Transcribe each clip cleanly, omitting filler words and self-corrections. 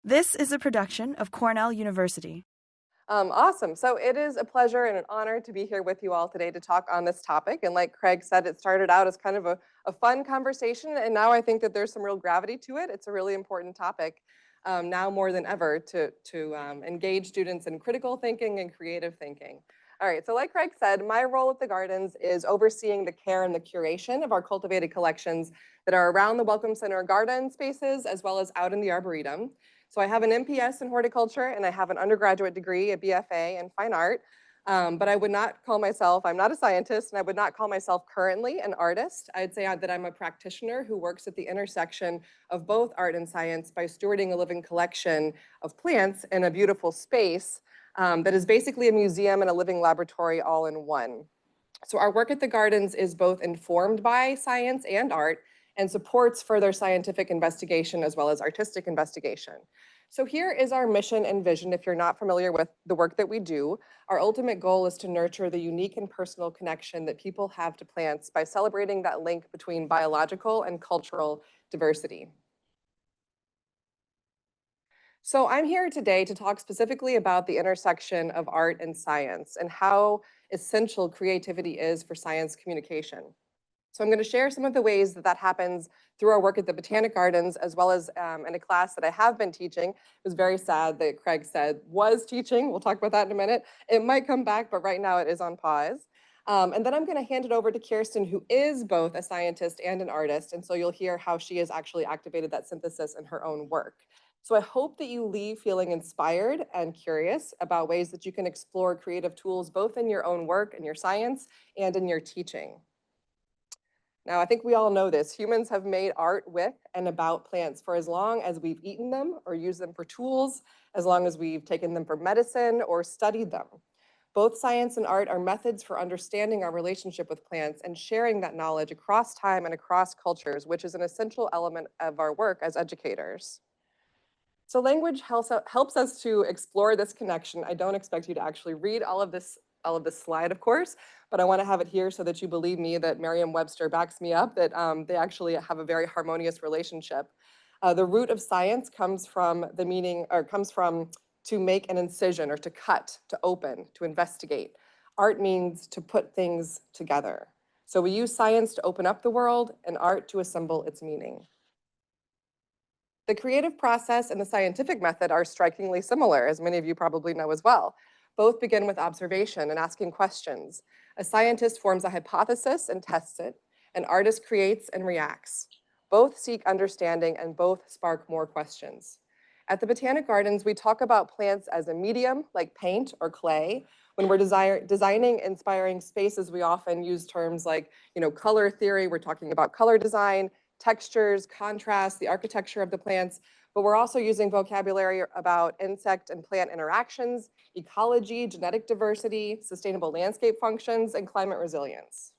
This is a production of Cornell University. Awesome. So it is a pleasure and an honor to be here with you all today to talk on this topic. And like Craig said, it started out as kind of a fun conversation. And now I think that there's some real gravity to it. It's a really important topic now more than ever to engage students in critical thinking and creative thinking. All right, so like Craig said, my role at the Gardens is overseeing the care and the curation of our cultivated collections that are around the Welcome Center garden spaces, as well as out in the Arboretum. So I have an MPS in horticulture and I have an undergraduate degree, a BFA in fine art. But I would not call myself, I'm not a scientist, and I would not call myself currently an artist. I'd say that I'm a practitioner who works at the intersection of both art and science by stewarding a living collection of plants in a beautiful space that is basically a museum and a living laboratory all in one. So our work at the Gardens is both informed by science and art and supports further scientific investigation as well as artistic investigation. So here is our mission and vision. If you're not familiar with the work that we do, our ultimate goal is to nurture the unique and personal connection that people have to plants by celebrating that link between biological and cultural diversity. So I'm here today to talk specifically about the intersection of art and science and how essential creativity is for science communication. So I'm going to share some of the ways that that happens through our work at the Botanic Gardens, as well as in a class that I have been teaching. It was very sad that Craig said was teaching. We'll talk about that in a minute. It might come back, but right now it is on pause. And then I'm going to hand it over to Kirsten, who is both a scientist and an artist. And so you'll hear how she has actually activated that synthesis in her own work. So I hope that you leave feeling inspired and curious about ways that you can explore creative tools, both in your own work and your science and in your teaching. Now, I think we all know this. Humans have made art with and about plants for as long as we've eaten them or used them for tools, as long as we've taken them for medicine or studied them. Both science and art are methods for understanding our relationship with plants and sharing that knowledge across time and across cultures, which is an essential element of our work as educators. So language helps us to explore this connection. I don't expect you to actually read all of this slide, of course, but I want to have it here so that you believe me that Merriam-Webster backs me up, that they actually have a very harmonious relationship. The root of science comes from the meaning, or comes from to make an incision or to cut, to open, to investigate. Art means to put things together. So we use science to open up the world and art to assemble its meaning. The creative process and the scientific method are strikingly similar, as many of you probably know as well. Both begin with observation and asking questions. A scientist forms a hypothesis and tests it. An artist creates and reacts. Both seek understanding and both spark more questions. At the Botanic Gardens, we talk about plants as a medium, like paint or clay. When we're designing inspiring spaces, we often use terms like, color theory. We're talking about color design, textures, contrast, the architecture of the plants, but we're also using vocabulary about insect and plant interactions, ecology, genetic diversity, sustainable landscape functions, and climate resilience.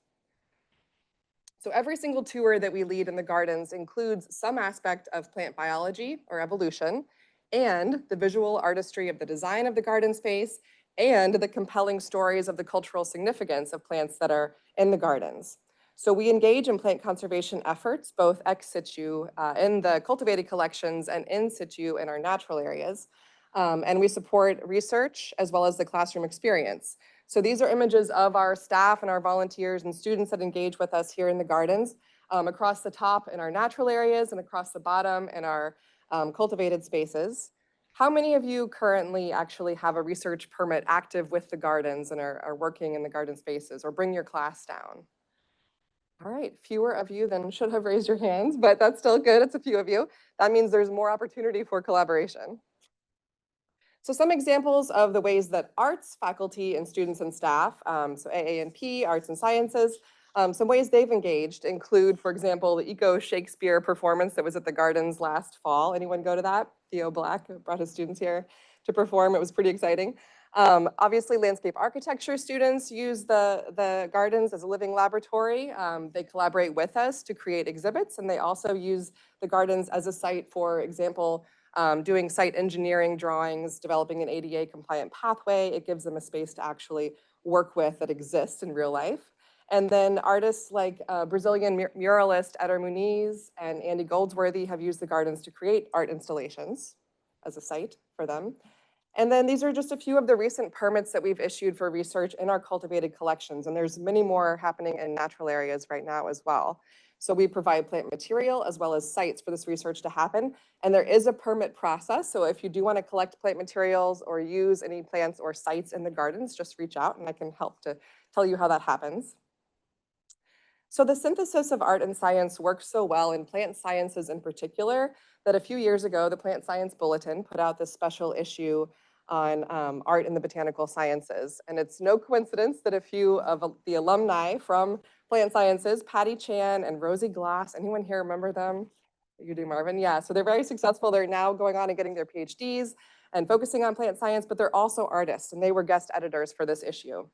So every single tour that we lead in the gardens includes some aspect of plant biology or evolution, and the visual artistry of the design of the garden space, and the compelling stories of the cultural significance of plants that are in the gardens. So we engage in plant conservation efforts, both ex situ in the cultivated collections and in situ in our natural areas. And we support research as well as the classroom experience. So these are images of our staff and our volunteers and students that engage with us here in the gardens, across the top in our natural areas and across the bottom in our cultivated spaces. How many of you currently actually have a research permit active with the gardens and are working in the garden spaces, or bring your class down? All right, fewer of you than should have raised your hands, but that's still good. It's a few of you. That means there's more opportunity for collaboration. So some examples of the ways that arts, faculty, and students and staff, so AA&P, arts and sciences, some ways they've engaged include, for example, the Eco Shakespeare performance that was at the Gardens last fall. Anyone go to that? Theo Black brought his students here to perform. It was pretty exciting. Obviously, landscape architecture students use the gardens as a living laboratory. They collaborate with us to create exhibits, and they also use the gardens as a site, for example, doing site engineering drawings, developing an ADA compliant pathway. It gives them a space to actually work with that exists in real life. And then artists like Brazilian muralist Eder Muniz and Andy Goldsworthy have used the gardens to create art installations. as a site for them. And then these are just a few of the recent permits that we've issued for research in our cultivated collections. And there's many more happening in natural areas right now as well. So we provide plant material as well as sites for this research to happen. And there is a permit process. So if you do want to collect plant materials or use any plants or sites in the gardens, just reach out and I can help to tell you how that happens. So the synthesis of art and science works so well in plant sciences in particular that a few years ago, the Plant Science Bulletin put out this special issue on art in the botanical sciences. And it's no coincidence that a few of the alumni from plant sciences, Patty Chan and Rosie Glass, anyone here remember them? You do, Marvin? Yeah, so they're very successful. They're now going on and getting their PhDs and focusing on plant science, but they're also artists, and they were guest editors for this issue.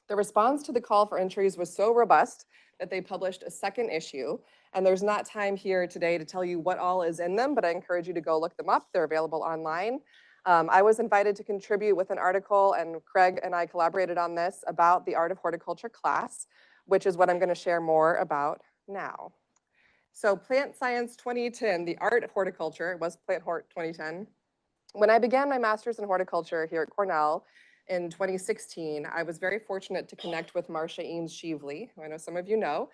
The response to the call for entries was so robust that they published a second issue. And there's not time here today to tell you what all is in them, but I encourage you to go look them up. They're available online. I was invited to contribute with an article, and Craig and I collaborated on this about the Art of Horticulture class, which is what I'm going to share more about now. So Plant Science 2010, the Art of Horticulture, it was Plant Hort 2010. When I began my master's in horticulture here at Cornell in 2016, I was very fortunate to connect with Marcia Eames-Sheevely, who I know some of you know.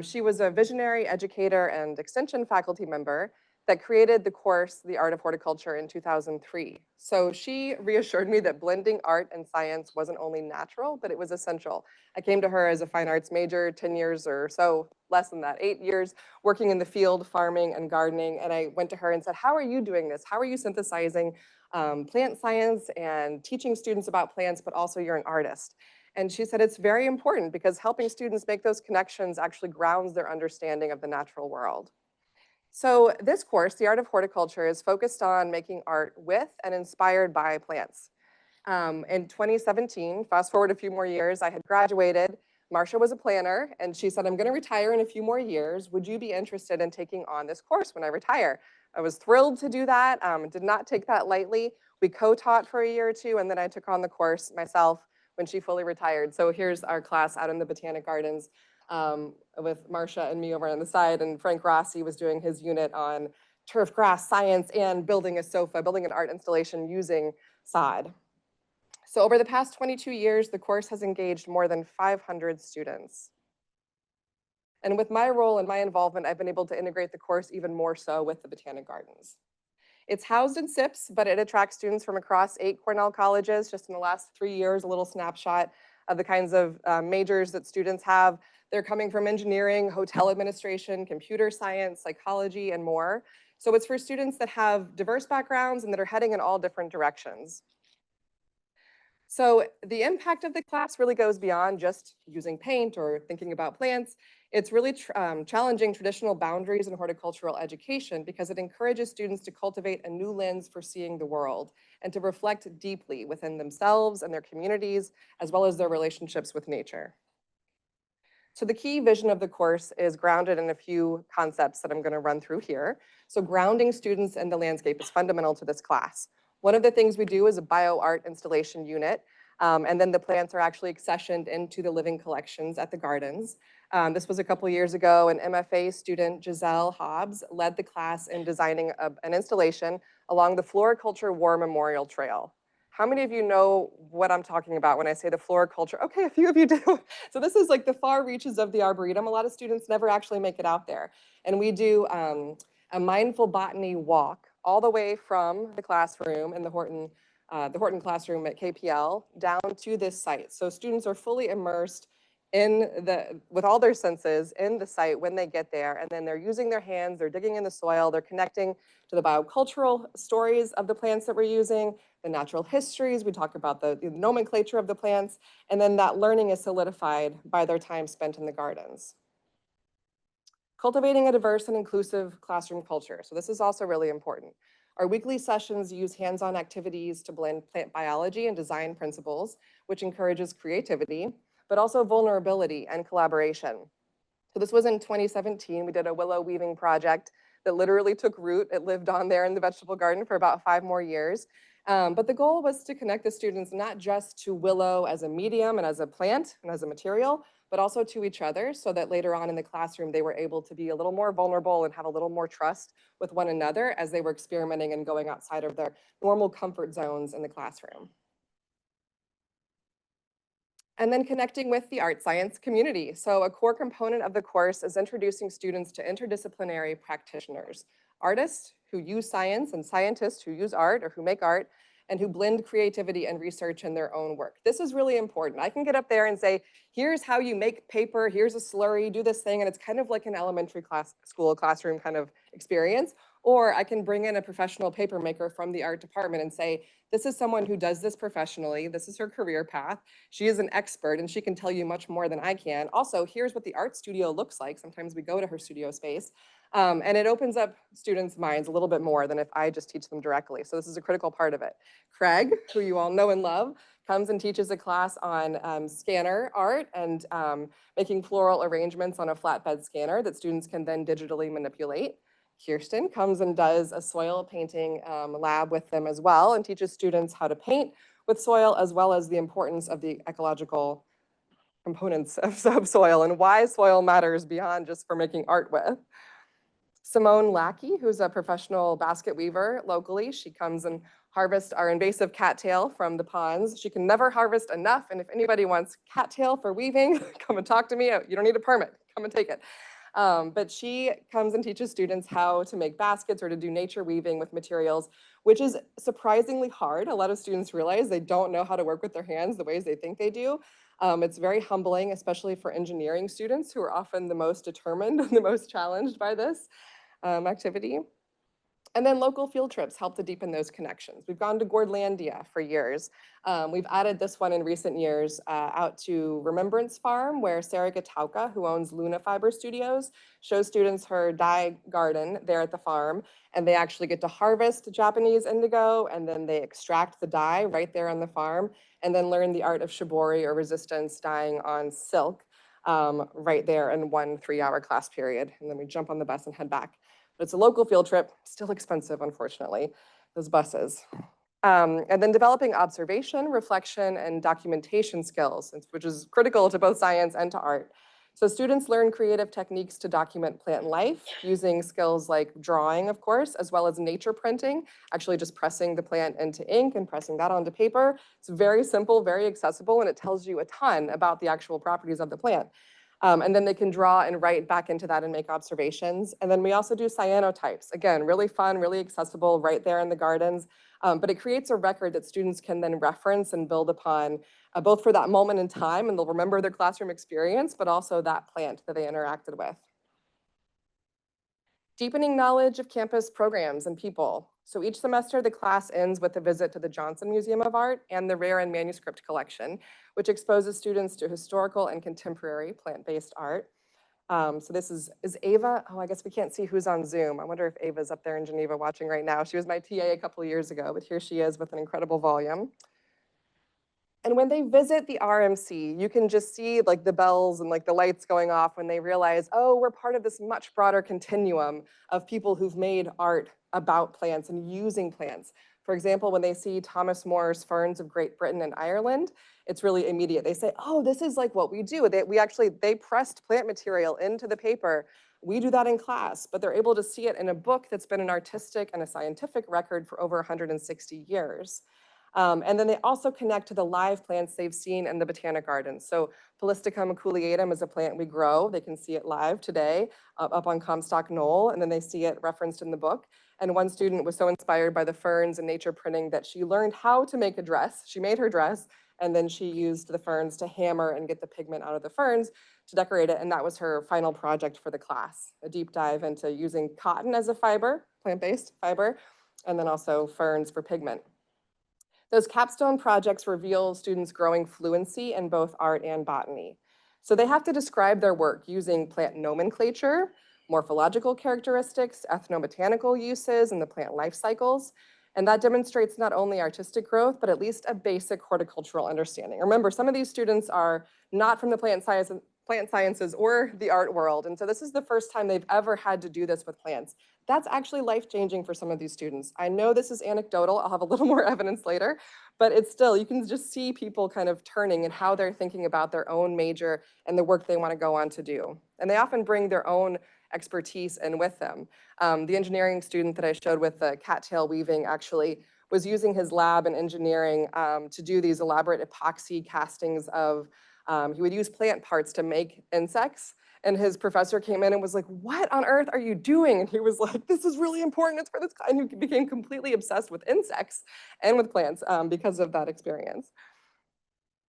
She was a visionary educator and extension faculty member that created the course, The Art of Horticulture, in 2003. So she reassured me that blending art and science wasn't only natural, but it was essential. I came to her as a fine arts major, 10 years or so, less than that, 8 years, working in the field, farming and gardening. And I went to her and said, how are you doing this? How are you synthesizing plant science and teaching students about plants, but also you're an artist? And she said, it's very important because helping students make those connections actually grounds their understanding of the natural world. So this course, The Art of Horticulture, is focused on making art with and inspired by plants. In 2017, fast forward a few more years, I had graduated. Marcia was a planner, and she said, I'm going to retire in a few more years. Would you be interested in taking on this course when I retire? I was thrilled to do that, did not take that lightly. We co-taught for a year or two, and then I took on the course myself when she fully retired. So here's our class out in the Botanic Gardens with Marcia and me over on the side, and Frank Rossi was doing his unit on turf grass science and building a sofa, building an art installation using sod. So over the past 22 years, the course has engaged more than 500 students. And with my role and my involvement, I've been able to integrate the course even more so with the Botanic Gardens. It's housed in SIPS, but it attracts students from across 8 Cornell colleges. Just in the last 3 years, a little snapshot of the kinds of majors that students have. They're coming from engineering, hotel administration, computer science, psychology, and more. So it's for students that have diverse backgrounds and that are heading in all different directions. So the impact of the class really goes beyond just using paint or thinking about plants. It's really challenging traditional boundaries in horticultural education because it encourages students to cultivate a new lens for seeing the world and to reflect deeply within themselves and their communities, as well as their relationships with nature. So the key vision of the course is grounded in a few concepts that I'm going to run through here. So grounding students in the landscape is fundamental to this class. One of the things we do is a bio-art installation unit, and then the plants are actually accessioned into the living collections at the gardens. This was a couple years ago, and MFA student Giselle Hobbs led the class in designing an installation along the Floriculture War Memorial Trail. How many of you know what I'm talking about when I say the floriculture? Okay, a few of you do. So this is like the far reaches of the Arboretum. A lot of students never actually make it out there. And we do a mindful botany walk all the way from the classroom in the Horton classroom at KPL down to this site. So students are fully immersed with all their senses in the site when they get there, and then they're using their hands, they're digging in the soil, they're connecting to the biocultural stories of the plants that we're using, the natural histories, we talk about the nomenclature of the plants, and then that learning is solidified by their time spent in the gardens. Cultivating a diverse and inclusive classroom culture. So this is also really important. Our weekly sessions use hands-on activities to blend plant biology and design principles, which encourages creativity, but also vulnerability and collaboration. So this was in 2017. We did a willow weaving project that literally took root. It lived on there in the vegetable garden for about 5 more years. But the goal was to connect the students not just to willow as a medium and as a plant and as a material, but also to each other, so that later on in the classroom, they were able to be a little more vulnerable and have a little more trust with one another as they were experimenting and going outside of their normal comfort zones in the classroom. And then connecting with the art science community. So a core component of the course is introducing students to interdisciplinary practitioners, artists who use science and scientists who use art or who make art and who blend creativity and research in their own work. This is really important. I can get up there and say, here's how you make paper, here's a slurry, do this thing, and it's kind of like an elementary school classroom kind of experience. Or I can bring in a professional paper maker from the art department and say, this is someone who does this professionally, this is her career path, she is an expert and she can tell you much more than I can. Also, here's what the art studio looks like. Sometimes we go to her studio space. And it opens up students' minds a little bit more than if I just teach them directly. So this is a critical part of it. Craig, who you all know and love, comes and teaches a class on scanner art and making floral arrangements on a flatbed scanner that students can then digitally manipulate. Kirsten comes and does a soil painting lab with them as well and teaches students how to paint with soil, as well as the importance of the ecological components of soil and why soil matters beyond just for making art with. Simone Lackey, who's a professional basket weaver locally, she comes and harvests our invasive cattail from the ponds. She can never harvest enough, and if anybody wants cattail for weaving, come and talk to me. You don't need a permit, come and take it. But she comes and teaches students how to make baskets or to do nature weaving with materials, which is surprisingly hard. A lot of students realize they don't know how to work with their hands the ways they think they do. It's very humbling, especially for engineering students who are often the most determined and the most challenged by this activity. And then local field trips help to deepen those connections. We've gone to Gordlandia for years. We've added this one in recent years out to Remembrance Farm, where Sarah Gatauka, who owns Luna Fiber Studios, shows students her dye garden there at the farm. And they actually get to harvest Japanese indigo, and then they extract the dye right there on the farm, and then learn the art of shibori or resistance dyeing on silk right there in 1 3-hour class period. And then we jump on the bus and head back. But it's a local field trip, still expensive, unfortunately, those buses. And then developing observation, reflection, and documentation skills, which is critical to both science and to art. So students learn creative techniques to document plant life using skills like drawing, of course, as well as nature printing, actually just pressing the plant into ink and pressing that onto paper. It's very simple, very accessible, and it tells you a ton about the actual properties of the plant. And then they can draw and write back into that and make observations. And then we also do cyanotypes. Again, really fun, really accessible right there in the gardens. But it creates a record that students can then reference and build upon, both for that moment in time, and they'll remember their classroom experience, but also that plant that they interacted with. Deepening knowledge of campus programs and people. So each semester, the class ends with a visit to the Johnson Museum of Art and the Rare and Manuscript Collection, which exposes students to historical and contemporary plant-based art. So this is Ava. Oh, I guess we can't see who's on Zoom. I wonder if Ava's up there in Geneva watching right now. She was my TA a couple of years ago, but here she is with an incredible volume. And when they visit the RMC, you can just see like the bells and like the lights going off when they realize, oh, we're part of this much broader continuum of people who've made art about plants and using plants. For example, when they see Thomas More's Ferns of Great Britain and Ireland, it's really immediate. They say, oh, this is like what we do. They pressed plant material into the paper. We do that in class, but they're able to see it in a book that's been an artistic and a scientific record for over 160 years. And then they also connect to the live plants they've seen in the Botanic Gardens. So Polisticum aculeatum is a plant we grow. They can see it live today up on Comstock Knoll, and then they see it referenced in the book. And one student was so inspired by the ferns and nature printing that she learned how to make a dress. She made her dress, and then she used the ferns to hammer and get the pigment out of the ferns to decorate it. And that was her final project for the class, a deep dive into using cotton as a fiber, plant-based fiber, and then also ferns for pigment. Those capstone projects reveal students' growing fluency in both art and botany. So they have to describe their work using plant nomenclature, morphological characteristics, ethnobotanical uses, and the plant life cycles. And that demonstrates not only artistic growth, but at least a basic horticultural understanding. Remember, some of these students are not from the plant sciences or the art world. And so this is the first time they've ever had to do this with plants. That's actually life-changing for some of these students. I know this is anecdotal, I'll have a little more evidence later, but it's still, you can just see people kind of turning and how they're thinking about their own major and the work they want to go on to do. And they often bring their own expertise in with them. The engineering student that I showed with the cattail weaving actually was using his lab in engineering to do these elaborate epoxy castings of, he would use plant parts to make insects. And his professor came in and was like, "What on earth are you doing?" And he was like, "This is really important, it's for this guy." And he became completely obsessed with insects and with plants because of that experience.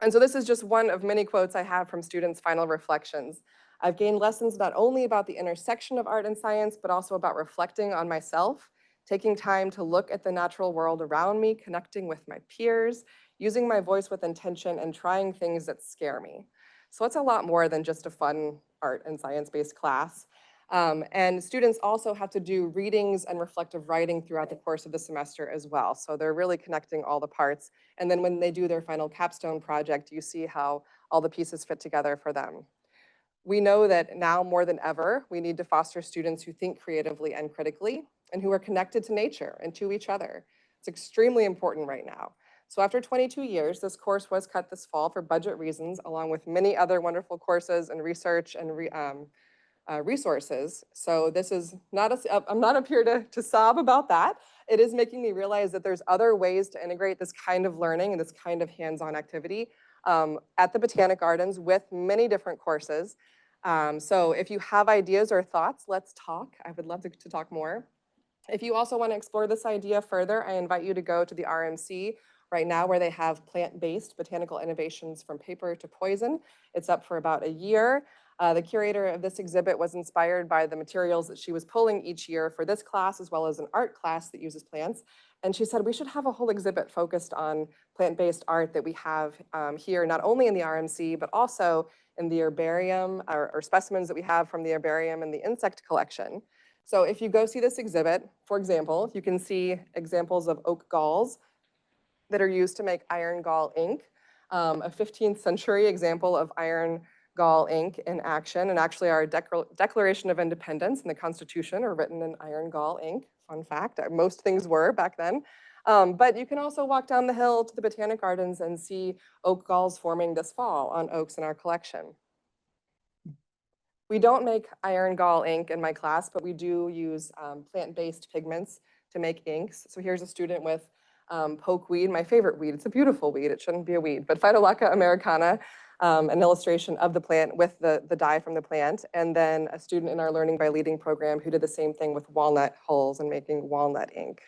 And so this is just one of many quotes I have from students' final reflections. I've gained lessons not only about the intersection of art and science, but also about reflecting on myself, taking time to look at the natural world around me, connecting with my peers, using my voice with intention, and trying things that scare me. So it's a lot more than just a fun art and science-based class. And students also have to do readings and reflective writing throughout the course of the semester as well. So they're really connecting all the parts. And then when they do their final capstone project, you see how all the pieces fit together for them. We know that now more than ever, we need to foster students who think creatively and critically and who are connected to nature and to each other. It's extremely important right now. So after 22 years, this course was cut this fall for budget reasons, along with many other wonderful courses and research and resources. So this is not I'm not up here to sob about that. It is making me realize that there's other ways to integrate this kind of learning and this kind of hands-on activity at the Botanic Gardens with many different courses. So if you have ideas or thoughts, let's talk. I would love to talk more. If you also want to explore this idea further, I invite you to go to the RMC right now where they have plant-based botanical innovations from paper to poison. It's up for about a year. The curator of this exhibit was inspired by the materials that she was pulling each year for this class, as well as an art class that uses plants. And she said, we should have a whole exhibit focused on plant-based art that we have here, not only in the RMC, but also in the herbarium or specimens that we have from the herbarium and the insect collection. So if you go see this exhibit, for example, you can see examples of oak galls that are used to make iron gall ink, a 15th century example of iron gall ink in action. And actually our Declaration of Independence and the Constitution are written in iron gall ink. Fun fact, most things were back then. But you can also walk down the hill to the Botanic Gardens and see oak galls forming this fall on oaks in our collection. We don't make iron gall ink in my class, but we do use plant-based pigments to make inks. So here's a student with pokeweed, my favorite weed. It's a beautiful weed. It shouldn't be a weed, but Phytolacca americana, an illustration of the plant with the dye from the plant. And then a student in our Learning by Leading program who did the same thing with walnut hulls and making walnut ink.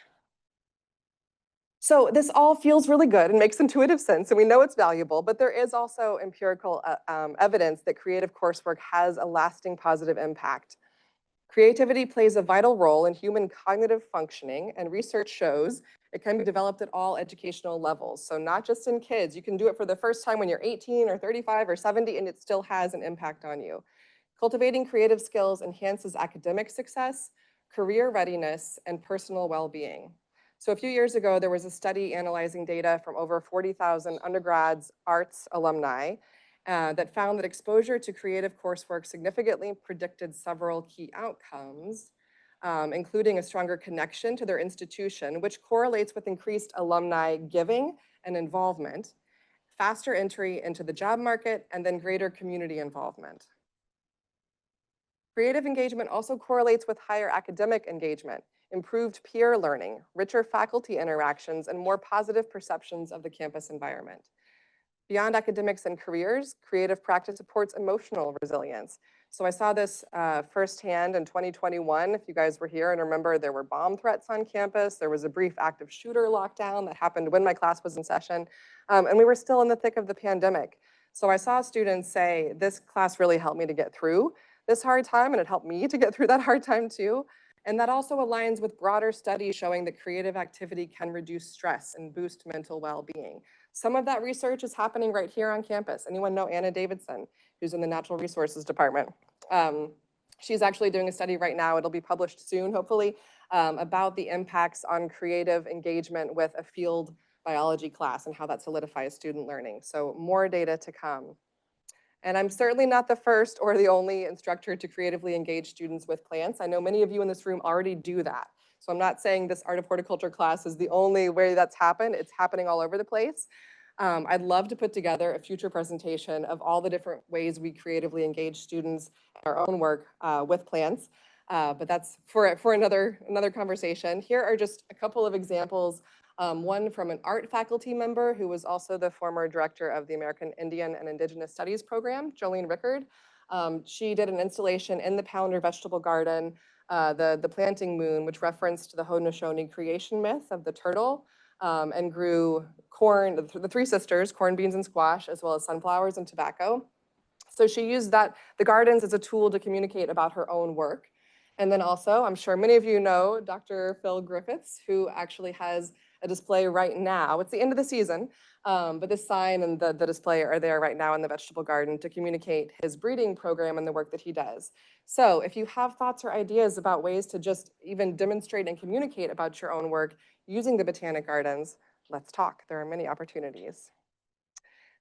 So this all feels really good and makes intuitive sense, and we know it's valuable, but there is also empirical evidence that creative coursework has a lasting positive impact. Creativity plays a vital role in human cognitive functioning, and research shows it can be developed at all educational levels. So not just in kids, you can do it for the first time when you're 18 or 35 or 70, and it still has an impact on you. Cultivating creative skills enhances academic success, career readiness, and personal well-being. So a few years ago, there was a study analyzing data from over 40,000 undergrads, arts alumni, that found that exposure to creative coursework significantly predicted several key outcomes, including a stronger connection to their institution, which correlates with increased alumni giving and involvement, faster entry into the job market, and then greater community involvement. Creative engagement also correlates with higher academic engagement, improved peer learning, richer faculty interactions, and more positive perceptions of the campus environment. Beyond academics and careers, creative practice supports emotional resilience. So I saw this firsthand in 2021. If you guys were here and remember, there were bomb threats on campus. There was a brief active shooter lockdown that happened when my class was in session. And we were still in the thick of the pandemic. So I saw students say, this class really helped me to get through this hard time, and it helped me to get through that hard time too. And that also aligns with broader studies showing that creative activity can reduce stress and boost mental well-being. Some of that research is happening right here on campus. Anyone know Anna Davidson, who's in the Natural Resources Department? She's actually doing a study right now, it'll be published soon, hopefully, about the impacts on creative engagement with a field biology class and how that solidifies student learning. So more data to come. And I'm certainly not the first or the only instructor to creatively engage students with plants. I know many of you in this room already do that. So I'm not saying this Art of Horticulture class is the only way that's happened. It's happening all over the place. I'd love to put together a future presentation of all the different ways we creatively engage students in our own work with plants. But that's for another conversation. Here are just a couple of examples. One from an art faculty member who was also the former director of the American Indian and Indigenous Studies program, Jolene Rickard. She did an installation in the Pounder Vegetable Garden, the planting moon, which referenced the Haudenosaunee creation myth of the turtle, and grew corn, the three sisters, corn, beans, and squash, as well as sunflowers and tobacco. So she used the gardens as a tool to communicate about her own work. And then also, I'm sure many of you know Dr. Phil Griffiths, who actually has a display right now. It's the end of the season, but this sign and the display are there right now in the vegetable garden to communicate his breeding program and the work that he does. So if you have thoughts or ideas about ways to just even demonstrate and communicate about your own work using the Botanic Gardens, let's talk. There are many opportunities.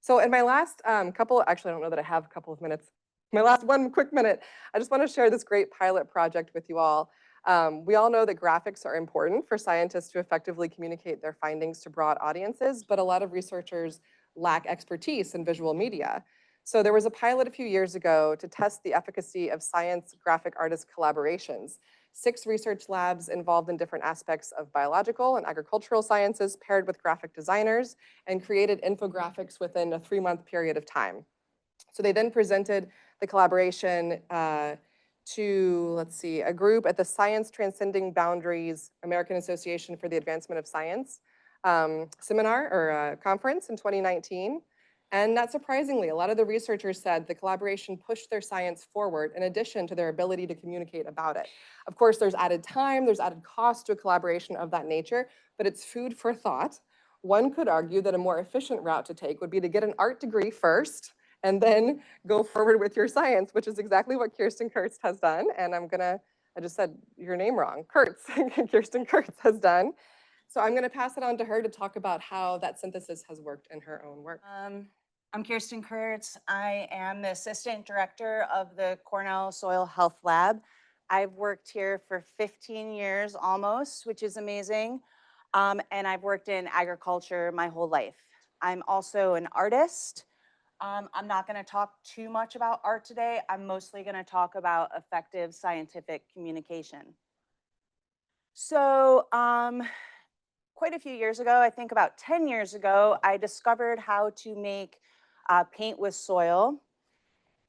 So in my last actually, I don't know that I have a couple of minutes. My last one quick minute, I just want to share this great pilot project with you all. We all know that graphics are important for scientists to effectively communicate their findings to broad audiences, but a lot of researchers lack expertise in visual media. So there was a pilot a few years ago to test the efficacy of science graphic artist collaborations. 6 research labs involved in different aspects of biological and agricultural sciences paired with graphic designers and created infographics within a 3-month period of time. So they then presented the collaboration to, let's see, a group at the Science Transcending Boundaries American Association for the Advancement of Science seminar or conference in 2019. And not surprisingly, a lot of the researchers said the collaboration pushed their science forward in addition to their ability to communicate about it. Of course, there's added time, there's added cost to a collaboration of that nature, but it's food for thought. One could argue that a more efficient route to take would be to get an art degree first and then go forward with your science, which is exactly what Kirsten Kurtz has done. And I just said your name wrong, Kurtz, Kirsten Kurtz has done. So I'm gonna pass it on to her to talk about how that synthesis has worked in her own work. I'm Kirsten Kurtz. I am the Assistant Director of the Cornell Soil Health Lab. I've worked here for 15 years almost, which is amazing. And I've worked in agriculture my whole life. I'm also an artist. I'm not going to talk too much about art today. I'm mostly going to talk about effective scientific communication. So, quite a few years ago, I think about 10 years ago, I discovered how to make paint with soil.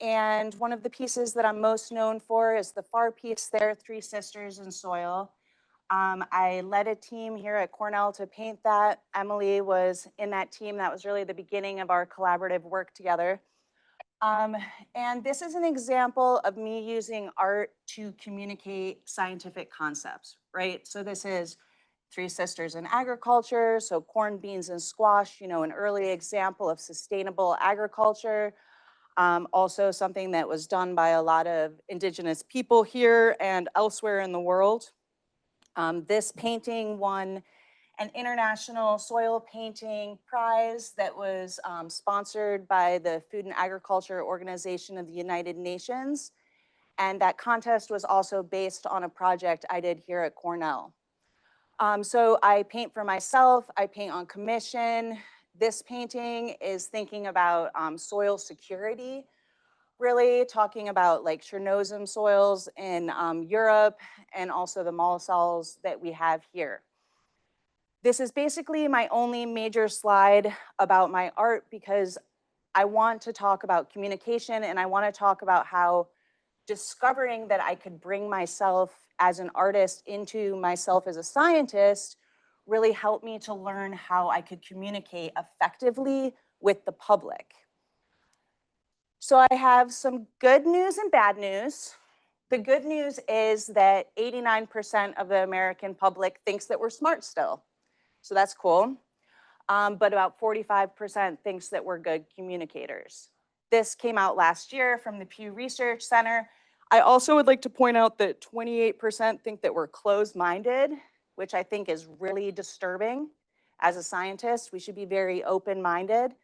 And one of the pieces that I'm most known for is the far piece there, Three Sisters in Soil. I led a team here at Cornell to paint that. Emily was in that team. That was really the beginning of our collaborative work together. And this is an example of me using art to communicate scientific concepts, right? So this is Three Sisters in Agriculture, so corn, beans, and squash, you know, an early example of sustainable agriculture. Also something that was done by a lot of Indigenous people here and elsewhere in the world. This painting won an international soil painting prize that was sponsored by the Food and Agriculture Organization of the United Nations. And that contest was also based on a project I did here at Cornell. So I paint for myself, I paint on commission. This painting is thinking about soil security, really talking about like Chernosem soils in Europe and also the mollisols that we have here. This is basically my only major slide about my art because I want to talk about communication and I want to talk about how discovering that I could bring myself as an artist into myself as a scientist really helped me to learn how I could communicate effectively with the public. So I have some good news and bad news. The good news is that 89% of the American public thinks that we're smart still. So that's cool. But about 45% thinks that we're good communicators. This came out last year from the Pew Research Center. I also would like to point out that 28% think that we're closed-minded, which I think is really disturbing. As a scientist, we should be very open-minded.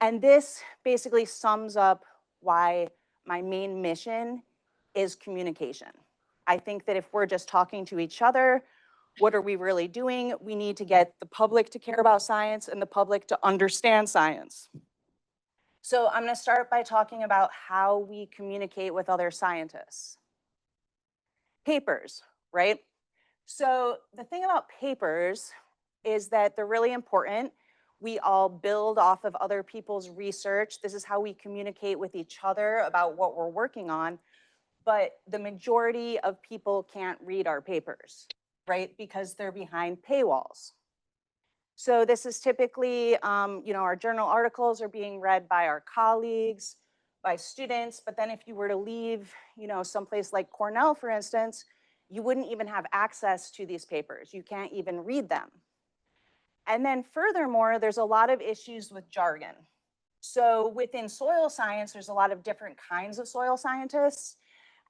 And this basically sums up why my main mission is communication. I think that if we're just talking to each other, what are we really doing? We need to get the public to care about science and the public to understand science. So I'm going to start by talking about how we communicate with other scientists. Papers, right? So the thing about papers is that they're really important. We all build off of other people's research. This is how we communicate with each other about what we're working on. But the majority of people can't read our papers, right? Because they're behind paywalls. So this is typically, our journal articles are being read by our colleagues, by students. But then if you were to leave, someplace like Cornell, for instance, you wouldn't even have access to these papers. You can't even read them. And then furthermore, there's a lot of issues with jargon. So within soil science, there's a lot of different kinds of soil scientists,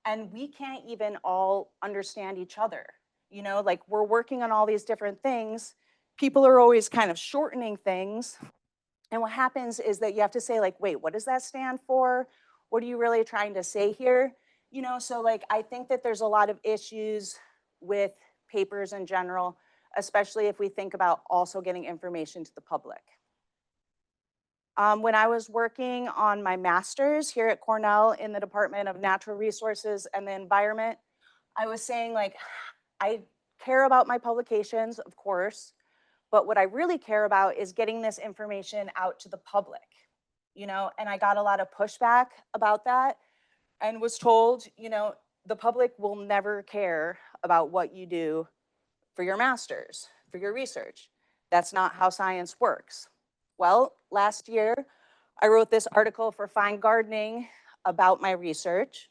and we can't even all understand each other. Like we're working on all these different things. People are always kind of shortening things. And what happens is that you have to say like, wait, what does that stand for? What are you really trying to say here? So like, I think that there's a lot of issues with papers in general, especially if we think about also getting information to the public. When I was working on my master's here at Cornell in the Department of Natural Resources and the Environment, I was saying like, I care about my publications, of course, but what I really care about is getting this information out to the public, and I got a lot of pushback about that and was told, the public will never care about what you do for your master's, for your research. That's not how science works. Well, last year, I wrote this article for Fine Gardening about my research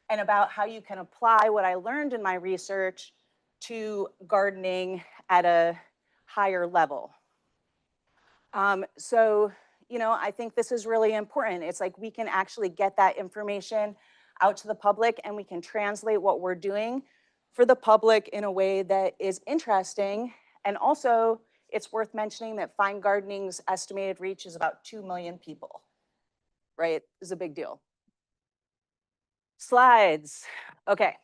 and about how you can apply what I learned in my research to gardening at a higher level. I think this is really important. It's like we can actually get that information out to the public and we can translate what we're doing for the public in a way that is interesting. And also, it's worth mentioning that Fine Gardening's estimated reach is about 2 million people, right? It's a big deal. Slides. Okay,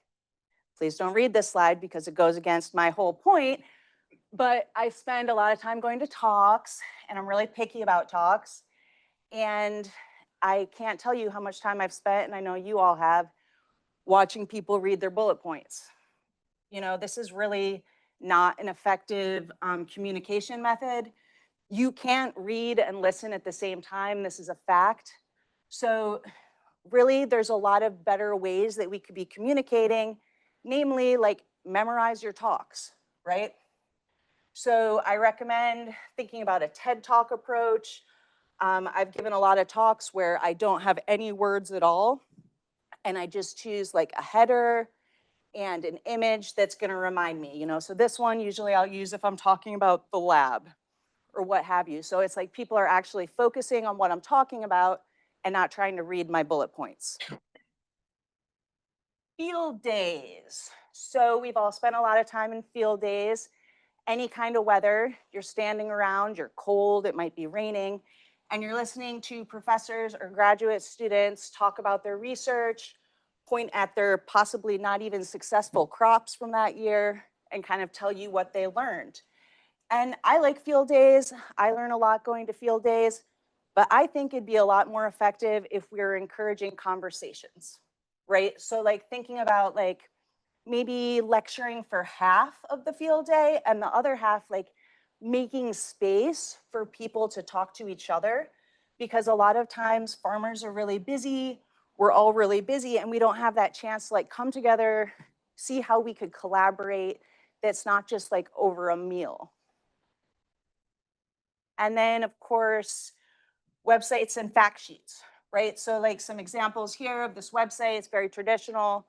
please don't read this slide because it goes against my whole point, but I spend a lot of time going to talks and I'm really picky about talks. And I can't tell you how much time I've spent, and I know you all have, watching people read their bullet points. This is really not an effective communication method. You can't read and listen at the same time. This is a fact. So really, there's a lot of better ways that we could be communicating, namely like memorize your talks, right? So I recommend thinking about a TED Talk approach. I've given a lot of talks where I don't have any words at all, and I just choose like a header and an image that's going to remind me, so this one usually I'll use if I'm talking about the lab or what have you. So it's like people are actually focusing on what I'm talking about and not trying to read my bullet points. Field days. So we've all spent a lot of time in field days. Any kind of weather, you're standing around, you're cold, it might be raining, and you're listening to professors or graduate students talk about their research, point at their possibly not even successful crops from that year, and kind of tell you what they learned. And I like field days. I learn a lot going to field days, but I think it'd be a lot more effective if we were encouraging conversations, right? So like thinking about like maybe lecturing for half of the field day and the other half like making space for people to talk to each other, because a lot of times farmers are really busy, we're all really busy, and we don't have that chance to like come together, see how we could collaborate that's not just like over a meal. And then of course, websites and fact sheets, right? So like some examples here of this website, it's very traditional,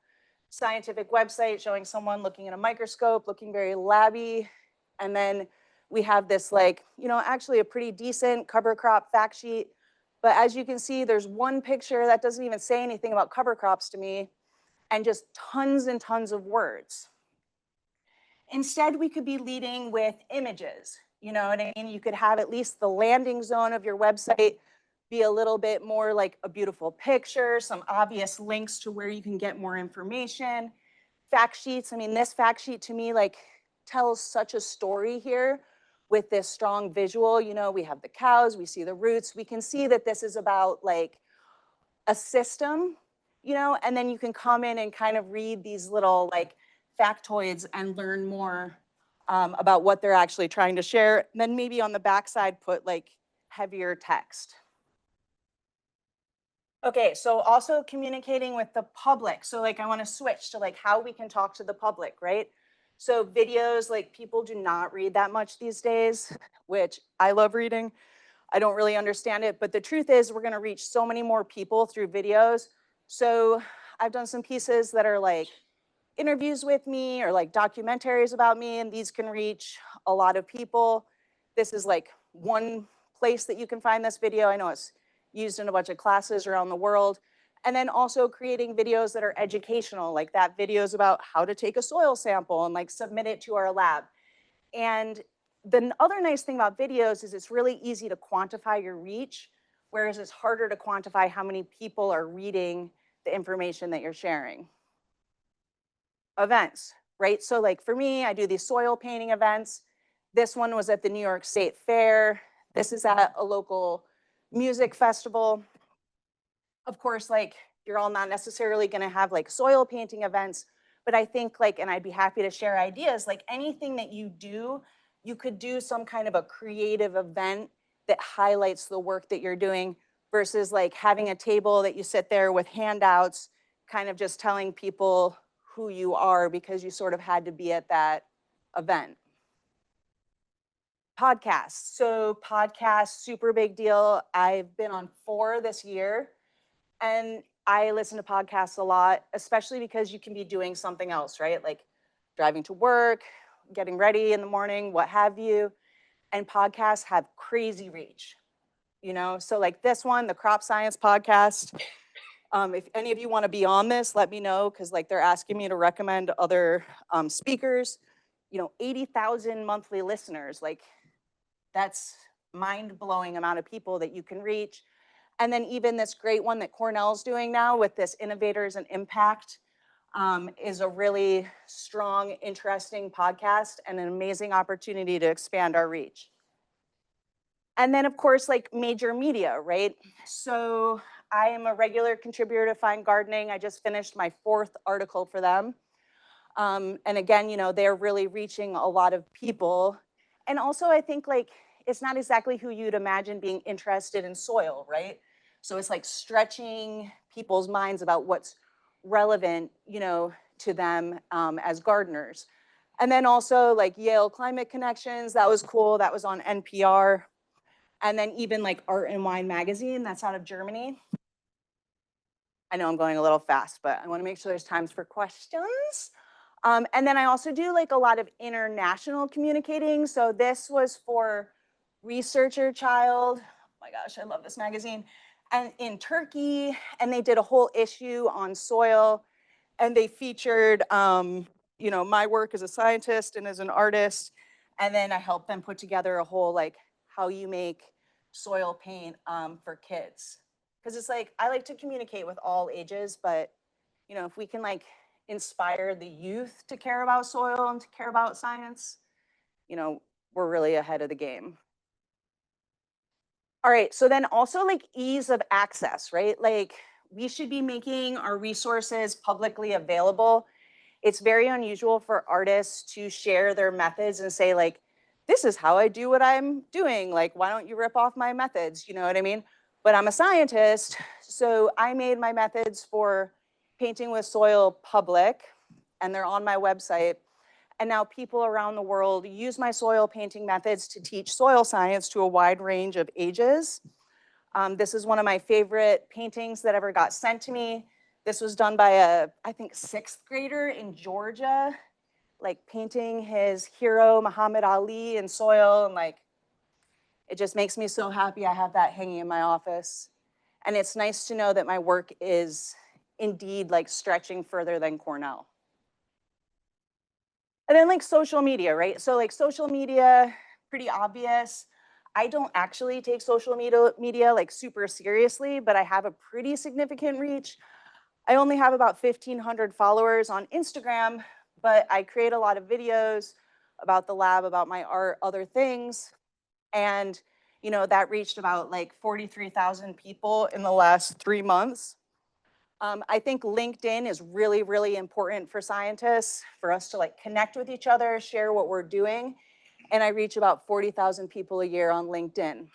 scientific website showing someone looking at a microscope, looking very labby. And then we have this like, actually a pretty decent cover crop fact sheet. But as you can see, there's one picture that doesn't even say anything about cover crops to me, and just tons and tons of words. Instead, we could be leading with images. You know what I mean? You could have at least the landing zone of your website be a little bit more like a beautiful picture, some obvious links to where you can get more information. Fact sheets, I mean, this fact sheet to me like tells such a story here with this strong visual. You know, we have the cows, we see the roots, we can see that this is about like a system, you know, and then you can come in and kind of read these little like factoids and learn more about what they're actually trying to share. And then maybe on the backside put like heavier text. Okay, so also communicating with the public. So like I want to switch to like how we can talk to the public, right? So videos, like people do not read that much these days, which I love reading. I don't really understand it, but the truth is we're going to reach so many more people through videos. So I've done some pieces that are like interviews with me or like documentaries about me, and these can reach a lot of people. This is like one place that you can find this video. I know it's used in a bunch of classes around the world. And then also creating videos that are educational, like that videos about how to take a soil sample and like submit it to our lab. And the other nice thing about videos is it's really easy to quantify your reach, whereas it's harder to quantify how many people are reading the information that you're sharing. Events, right? So like for me, I do these soil painting events. This one was at the New York State Fair. This is at a local music festival. Of course, like you're all not necessarily going to have like soil painting events, but I think like, and I'd be happy to share ideas, like anything that you do, you could do some kind of a creative event that highlights the work that you're doing versus like having a table that you sit there with handouts, kind of just telling people who you are because you sort of had to be at that event. Podcasts. So podcasts, super big deal. I've been on 4 this year. And I listen to podcasts a lot, especially because you can be doing something else, right? Like driving to work, getting ready in the morning, what have you. And podcasts have crazy reach, you know? So like this one, the Crop Science podcast, if any of you want to be on this, let me know, because like they're asking me to recommend other speakers. You know, 80,000 monthly listeners, like that's mind-blowing amount of people that you can reach. And then even this great one that Cornell's doing now with this Innovators and Impact is a really strong, interesting podcast and an amazing opportunity to expand our reach. And then of course, like major media, right? So I am a regular contributor to Fine Gardening. I just finished my 4th article for them. And again, you know, they're really reaching a lot of people. And also I think like, it's not exactly who you'd imagine being interested in soil, right? So it's like stretching people's minds about what's relevant, you know, to them as gardeners. And then also like Yale Climate Connections, that was cool. That was on NPR. And then even like Art and Wine magazine, that's out of Germany. I know I'm going a little fast, but I want to make sure there's times for questions. And then I also do like a lot of international communicating. So this was for Researcher Child. Oh my gosh, I love this magazine. And in Turkey, and they did a whole issue on soil, and they featured, you know, my work as a scientist and as an artist. And then I helped them put together a whole like how you make soil paint for kids. Because it's like I like to communicate with all ages, but you know, if we can like inspire the youth to care about soil and to care about science, you know, we're really ahead of the game. All right, so then also like ease of access, right? Like we should be making our resources publicly available. It's very unusual for artists to share their methods and say like, this is how I do what I'm doing. Like, why don't you rip off my methods? You know what I mean? But I'm a scientist, so I made my methods for painting with soil public, and they're on my website. And now people around the world use my soil painting methods to teach soil science to a wide range of ages. This is one of my favorite paintings that ever got sent to me. This was done by a, I think, 6th grader in Georgia, like painting his hero, Muhammad Ali, in soil. And like, it just makes me so happy I have that hanging in my office. And it's nice to know that my work is indeed like stretching further than Cornell. And then like social media, right? So like social media, pretty obvious. I don't actually take social media like super seriously, but I have a pretty significant reach. I only have about 1,500 followers on Instagram, but I create a lot of videos about the lab, about my art, other things. And, you know, that reached about like 43,000 people in the last 3 months. I think LinkedIn is really, really important for scientists, for us to like connect with each other, share what we're doing. And I reach about 40,000 people a year on LinkedIn.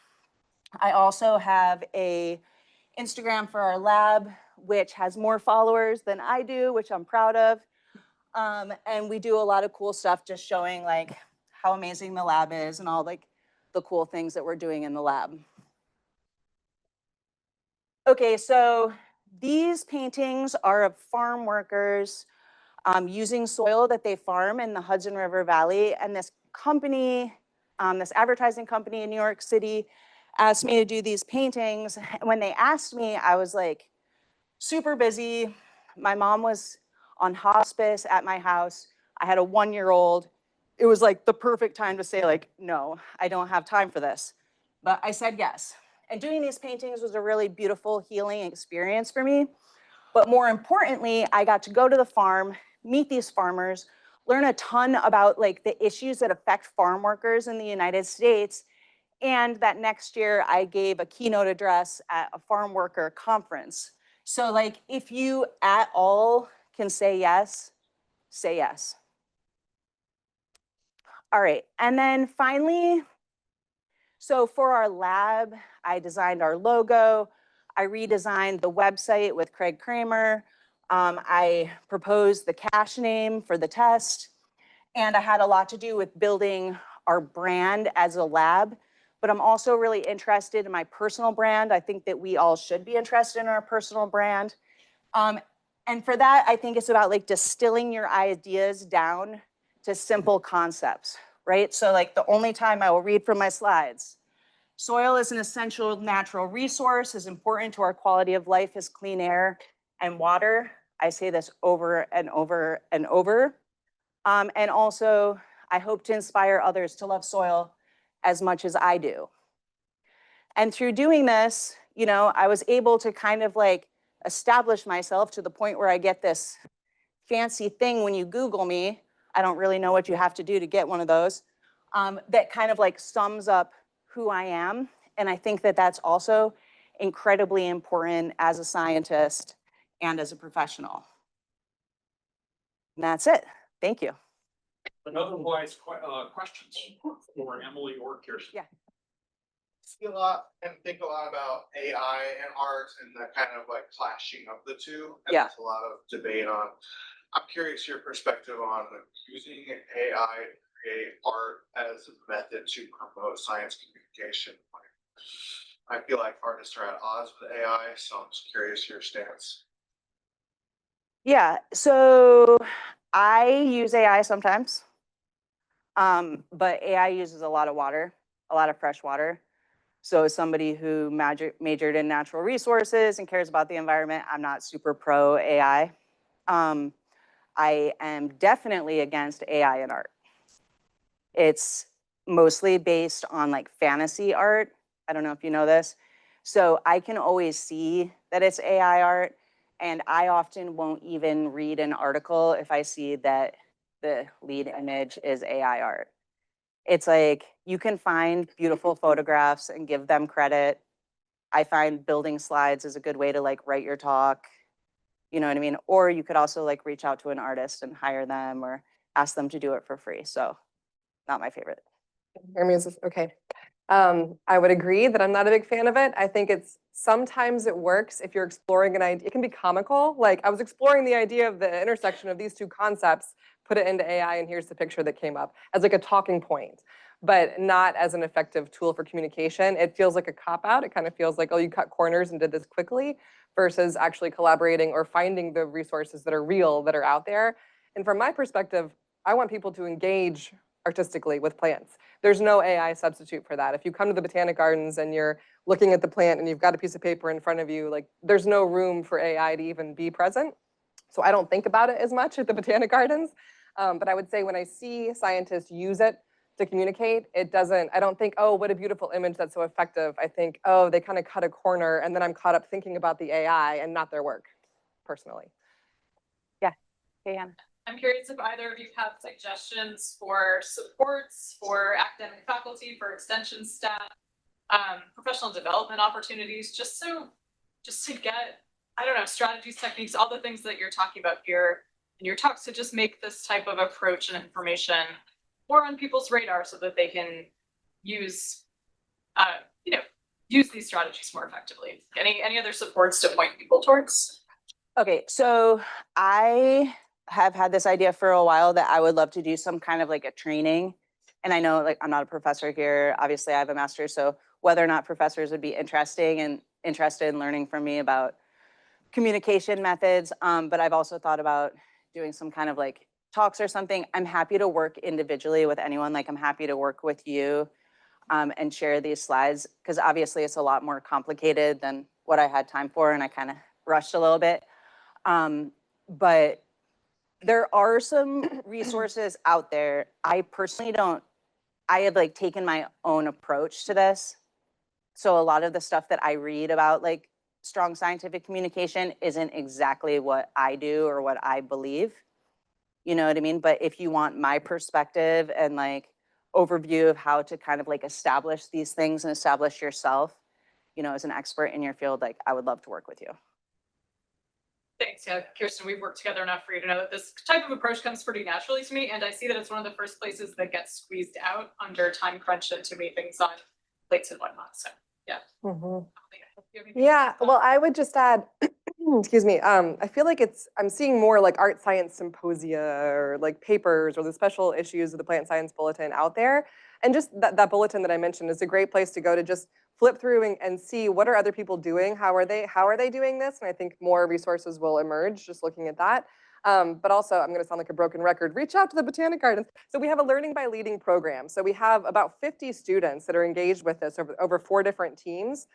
I also have a Instagram for our lab, which has more followers than I do, which I'm proud of. And we do a lot of cool stuff just showing like how amazing the lab is and all like the cool things that we're doing in the lab. Okay, so these paintings are of farm workers using soil that they farm in the Hudson River Valley. And this company, this advertising company in New York City asked me to do these paintings. And when they asked me, I was like super busy. My mom was on hospice at my house. I had a 1-year-old. It was like the perfect time to say like, no, I don't have time for this. But I said yes. And doing these paintings was a really beautiful healing experience for me. But more importantly, I got to go to the farm, meet these farmers, learn a ton about like the issues that affect farm workers in the United States. And that next year I gave a keynote address at a farm worker conference. So like if you at all can say yes, say yes. All right, and then finally, so for our lab, I designed our logo. I redesigned the website with Craig Kramer. I proposed the cache name for the test. And I had a lot to do with building our brand as a lab. But I'm also really interested in my personal brand. I think that we all should be interested in our personal brand. And for that, I think it's about like distilling your ideas down to simple concepts, right? So like the only time I will read from my slides. Soil is an essential natural resource, is important to our quality of life as clean air and water. I say this over and over and over. And also, I hope to inspire others to love soil as much as I do. And through doing this, you know, I was able to kind of like establish myself to the point where I get this fancy thing when you Google me. I don't really know what you have to do to get one of those, that kind of like sums up who I am. And I think that that's also incredibly important as a scientist and as a professional. And that's it. Thank you. But otherwise, questions for Emily or Kirsten? Yeah. See a lot and think a lot about AI and art and the kind of like clashing of the two. And Yeah. there's a lot of debate on. I'm curious your perspective on using AI to create art as a method to promote science communication. I feel like artists are at odds with AI, so I'm just curious your stance. Yeah, so I use AI sometimes, but AI uses a lot of water, a lot of fresh water. So as somebody who majored in natural resources and cares about the environment, I'm not super pro AI. I am definitely against AI in art. It's mostly based on like fantasy art. I don't know if you know this. So I can always see that it's AI art, and I often won't even read an article if I see that the lead image is AI art. It's like you can find beautiful photographs and give them credit. I find building slides is a good way to like write your talk. You know what I mean? Or you could also like reach out to an artist and hire them or ask them to do it for free. So not my favorite. Hear me? Is this okay? I would agree that I'm not a big fan of it. I think it's sometimes it works if you're exploring an idea. It can be comical. Like I was exploring the idea of the intersection of these two concepts, put it into AI, and here's the picture that came up as like a talking point, but not as an effective tool for communication. It feels like a cop-out. It kind of feels like, oh, you cut corners and did this quickly versus actually collaborating or finding the resources that are real, that are out there. And from my perspective, I want people to engage artistically with plants. There's no AI substitute for that. If you come to the Botanic Gardens and you're looking at the plant and you've got a piece of paper in front of you, like there's no room for AI to even be present. So I don't think about it as much at the Botanic Gardens. But I would say when I see scientists use it to communicate. It doesn't, I don't think, oh, what a beautiful image, that's so effective. I think, oh, they kind of cut a corner, and then I'm caught up thinking about the AI and not their work, personally. Yeah, hey, Hannah. I'm curious if either of you have suggestions for supports for academic faculty, for extension staff, professional development opportunities, just to get, I don't know, strategies, techniques, all the things that you're talking about here in your talks, to just make this type of approach and information more on people's radar so that they can use, use these strategies more effectively. Any other supports to point people towards? Okay, so I have had this idea for a while that I would love to do some kind of like a training. And I know, like, I'm not a professor here. Obviously, I have a master's, so whether or not professors would be interested in learning from me about communication methods. But I've also thought about doing some kind of like talks or something. I'm happy to work individually with anyone. Like, I'm happy to work with you and share these slides, because obviously it's a lot more complicated than what I had time for, and I kind of rushed a little bit. But there are some resources out there. I personally I had like taken my own approach to this. So a lot of the stuff that I read about like strong scientific communication isn't exactly what I do or what I believe. You know what I mean? But if you want my perspective and like overview of how to kind of like establish these things and establish yourself, as an expert in your field, like, I would love to work with you. Thanks. Yeah, Kirsten, we've worked together enough for you to know that this type of approach comes pretty naturally to me. And I see that it's one of the first places that gets squeezed out under time crunch and too many things on plates and whatnot. So yeah. Yeah, well, I would just add, excuse me, I feel like I'm seeing more like art science symposia or like papers or the special issues of the Plant Science Bulletin out there. And just that bulletin that I mentioned is a great place to go to just flip through and see what are other people doing, how are they doing this? And I think more resources will emerge just looking at that. But also, I'm going to sound like a broken record, reach out to the Botanic Gardens. So we have a Learning by Leading program. So we have about 50 students that are engaged with this over 4 different teams.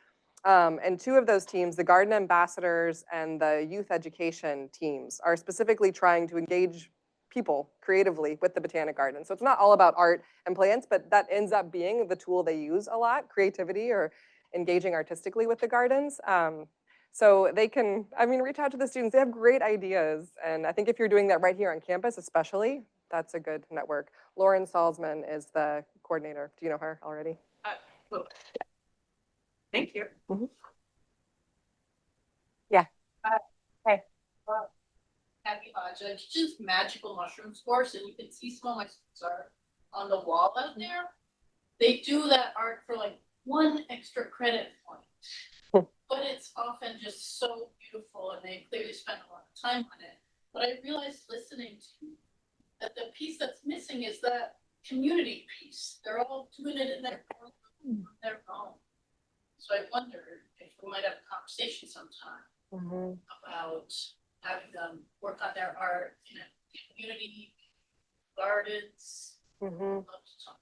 And 2 of those teams, the garden ambassadors and the youth education teams, are specifically trying to engage people creatively with the Botanic Garden. So it's not all about art and plants, but that ends up being the tool they use a lot, creativity or engaging artistically with the gardens. So they can, reach out to the students. They have great ideas. And I think if you're doing that right here on campus, especially, that's a good network. Lauren Salzman is the coordinator. Do you know her already? Thank you. Mm-hmm. Yeah. Hey. Happy It's just magical mushrooms course, and you can see some of my students are on the wall out there. They do that art for like 1 extra credit point, but it's often just so beautiful, and they clearly spend a lot of time on it. But I realized listening to that the piece that's missing is that community piece. They're all doing it in their own. So I wondered if we might have a conversation sometime about having them work on their art in a community, gardens. Love to talk.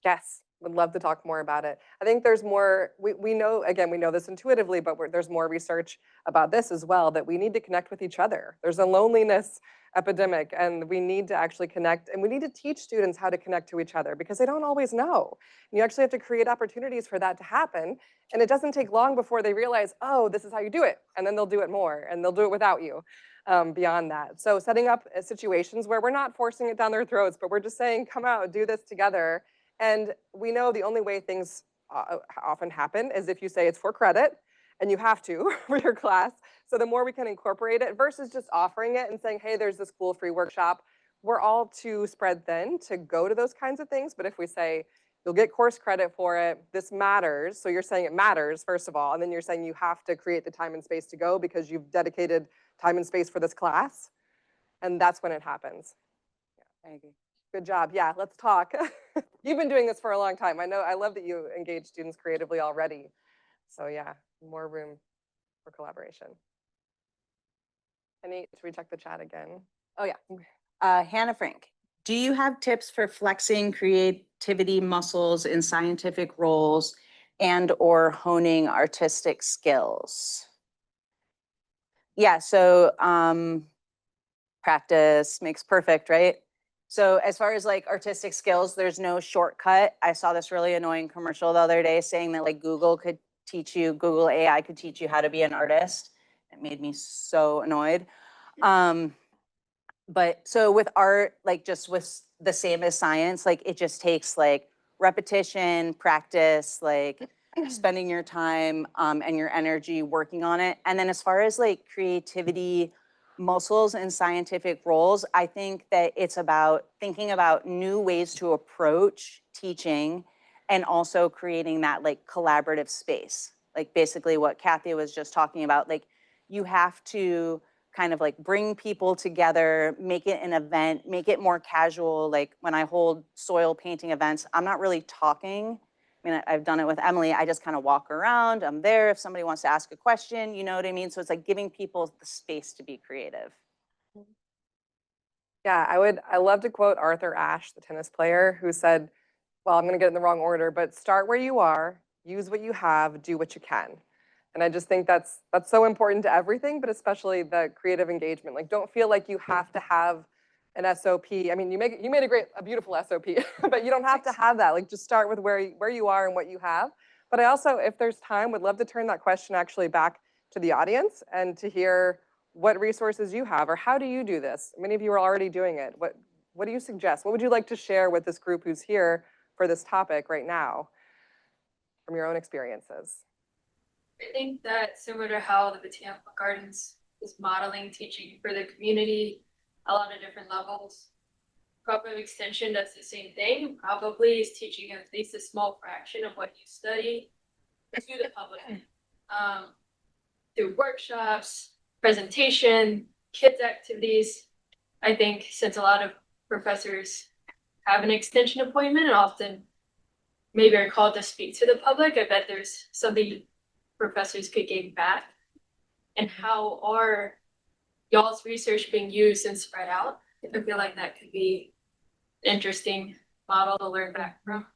Yes, would love to talk more about it. I think there's more, we know, again, we know this intuitively, but there's more research about this as well, that we need to connect with each other. There's a loneliness epidemic, and we need to actually connect, and we need to teach students how to connect to each other, because they don't always know. And you actually have to create opportunities for that to happen, and it doesn't take long before they realize, oh, this is how you do it, and then they'll do it more, and they'll do it without you beyond that. So setting up situations where we're not forcing it down their throats, but we're just saying, come out, do this together. And we know the only way things often happen is if you say it's for credit, and you have to for your class. So the more we can incorporate it versus just offering it and saying, hey, there's this cool free workshop, we're all too spread thin to go to those kinds of things. But if we say, you'll get course credit for it, this matters. So you're saying it matters, first of all, and then you're saying you have to create the time and space to go because you've dedicated time and space for this class. And that's when it happens. Yeah, I agree. Good job. Yeah, let's talk. You've been doing this for a long time. I love that you engage students creatively already. So yeah, more room for collaboration. Should we check the chat again? Oh yeah. Hannah Frank, do you have tips for flexing creativity muscles in scientific roles and or honing artistic skills? Yeah, so practice makes perfect, right? So as far as like artistic skills, there's no shortcut. I saw this really annoying commercial the other day saying that like Google AI could teach you how to be an artist. It made me so annoyed. But so with art, like just with the same as science, like it just takes like repetition, practice, like spending your time and your energy working on it. And then as far as like creativity muscles and scientific roles, I think that it's about thinking about new ways to approach teaching and also creating that like collaborative space. Like basically what Kathy was just talking about, like you have to kind of like bring people together, make it an event, make it more casual. Like when I hold soil painting events, I'm not really talking. I mean, I've done it with Emily. I just kind of walk around. I'm there if somebody wants to ask a question, you know what I mean? So it's like giving people the space to be creative. Yeah, I love to quote Arthur Ashe, the tennis player, who said, well, I'm going to get it in the wrong order, but start where you are, use what you have, do what you can. And I just think that's so important to everything, but especially the creative engagement. Like, don't feel like you have to have an SOP. I mean, you made a beautiful SOP, but you don't have to have that. Like, just start with where you are and what you have. But I also, if there's time, would love to turn that question actually back to the audience and to hear what resources you have, or how do you do this? Many of you are already doing it. What do you suggest? What would you like to share with this group who's here for this topic right now from your own experiences? I think that similar to how the Botanical Gardens is modeling teaching for the community, a lot of different levels. Program Extension does the same thing, probably is teaching at least a small fraction of what you study to the public. Through workshops, presentation, kids activities. I think since a lot of professors have an extension appointment and often maybe are called to speak to the public, I bet there's something professors could gain back. And how are y'all's research being used and spread out? I feel like that could be an interesting model to learn back from.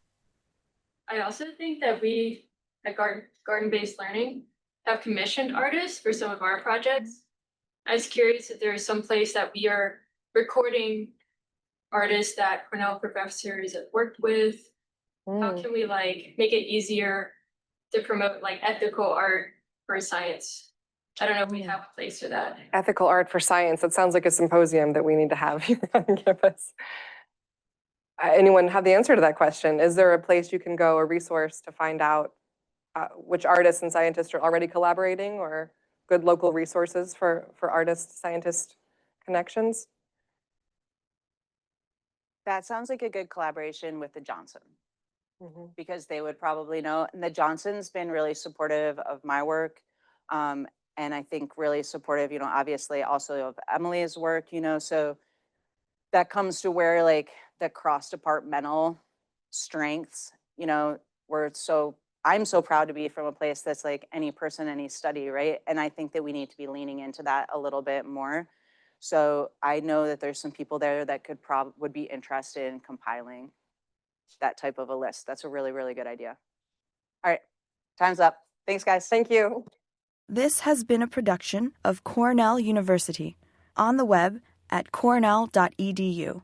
I also think that we at Garden-Based Learning have commissioned artists for some of our projects. I was curious if there's some place that we are recording artists that Cornell professors have worked with. How can we like make it easier to promote like ethical art for science? I don't know if we have a place for that. Ethical art for science. That sounds like a symposium that we need to have here on campus. Anyone have the answer to that question? Is there a place you can go, a resource to find out which artists and scientists are already collaborating, or good local resources for artist-scientist connections? That sounds like a good collaboration with the Johnson. Because they would probably know. And the Johnson's been really supportive of my work. And I think really supportive, you know, obviously also of Emily's work, you know, so that comes to where like the cross-departmental strengths, you know, I'm so proud to be from a place that's like any person, any study, right? And I think that we need to be leaning into that a little bit more. So I know that there's some people there that would be interested in compiling that type of a list. That's a really, really good idea. All right, time's up. Thanks, guys. Thank you. This has been a production of Cornell University, on the web at cornell.edu.